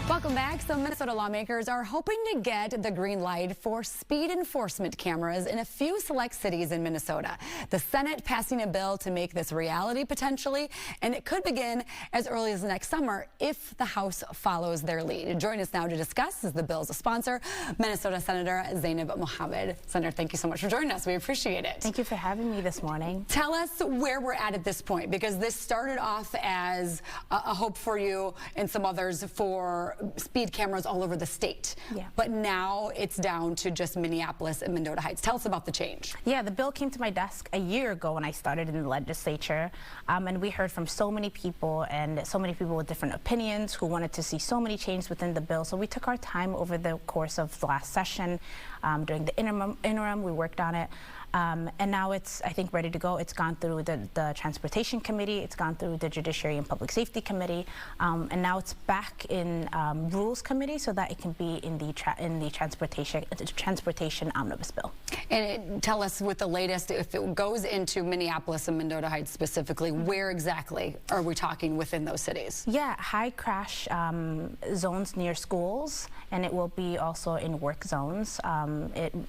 Welcome back. So Minnesota lawmakers are hoping to get the green light for speed enforcement cameras in a few select cities in Minnesota. The Senate passing a bill to make this reality potentially, and it could begin as early as next summer if the House follows their lead. Join us now to discuss is the bill's sponsor, Minnesota Senator Zainab Mohammed. Senator, thank you so much for joining us. We appreciate it. Thank you for having me this morning. Tell us where we're at this point, because this started off as a hope for you and some others for speed cameras all over the state. Yeah. But now it's down to just Minneapolis and Minnesota Heights. Tell us about the change. Yeah, the bill came to my desk a year ago when I started in the legislature, and we heard from so many people with different opinions who wanted to see so many changes within the bill. So we took our time over the course of the last session. During the interim, we worked on it. And now it's, I think, ready to go. It's gone through the Transportation Committee, it's gone through the Judiciary and Public Safety Committee, and now it's back in Rules Committee so that it can be in the Transportation Omnibus Bill. And tell us with the latest, if it goes into Minneapolis and Minnesota Heights specifically, where exactly are we talking within those cities? Yeah, high crash zones near schools, and it will be also in work zones,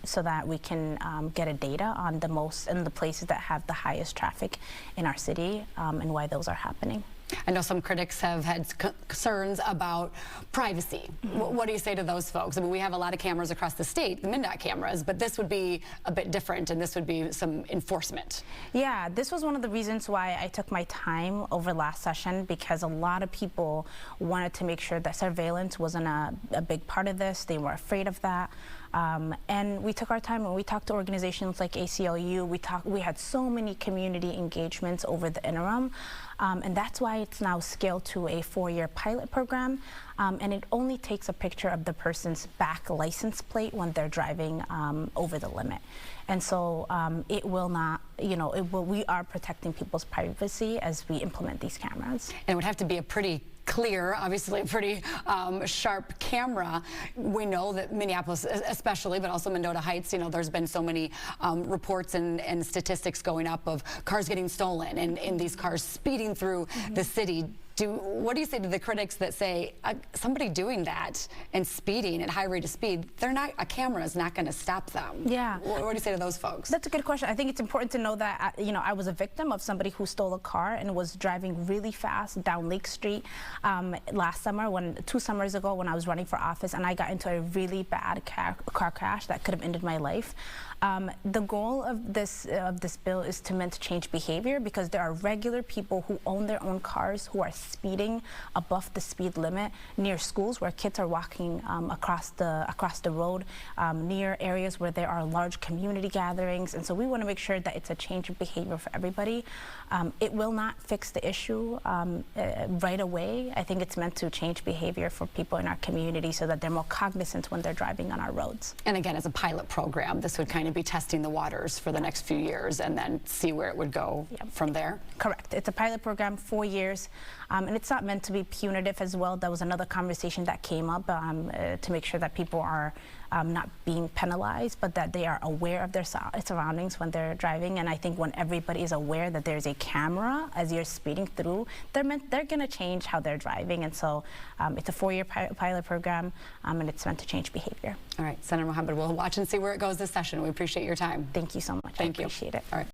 so that we can get a data on the places that have the highest traffic in our city, and why those are happening. I know some critics have had concerns about privacy. What do you say to those folks? I mean, we have a lot of cameras across the state, the MnDOT cameras, but this would be a bit different, and this would be some enforcement. Yeah, this was one of the reasons why I took my time over last session, because a lot of people wanted to make sure that surveillance wasn't a big part of this. They were afraid of that. And we took our time and we talked to organizations like ACLU. We had so many community engagements over the interim, and that's why it's now scaled to a 4-year pilot program. And it only takes a picture of the person's back license plate when they're driving over the limit. And so it will not, we are protecting people's privacy as we implement these cameras. And it would have to be a pretty clear, obviously a pretty sharp camera. We know that Minneapolis especially, but also Minnesota Heights, there's been so many reports and statistics going up of cars getting stolen and these cars speeding through the city. What do you say to the critics that say somebody doing that and speeding at high rate of speed, a camera is not going to stop them? Yeah. What do you say to those folks? That's a good question. I think it's important to know that I was a victim of somebody who stole a car and was driving really fast down Lake Street last summer, 2 summers ago, when I was running for office, and I got into a really bad car crash that could have ended my life. The goal of this bill is meant to change behavior, because there are regular people who own their own cars who are speeding above the speed limit near schools where kids are walking across the road, near areas where there are large community gatherings. And so we want to make sure that it's a change of behavior for everybody. It will not fix the issue right away. I think it's meant to change behavior for people in our community so that they're more cognizant when they're driving on our roads. And again, as a pilot program, this would kind of be testing the waters for the next few years and then see where it would go from there? Correct. It's a pilot program, 4 years, and it's not meant to be punitive as well. That was another conversation that came up, to make sure that people are not being penalized, but that they are aware of their surroundings when they're driving. And I think when everybody is aware that there's a camera as you're speeding through, they're going to change how they're driving. And so it's a 4-year pilot program, and it's meant to change behavior. All right, Senator Mohammed, we'll watch and see where it goes this session. We appreciate your time. Thank you so much. Thank you. I appreciate it. All right.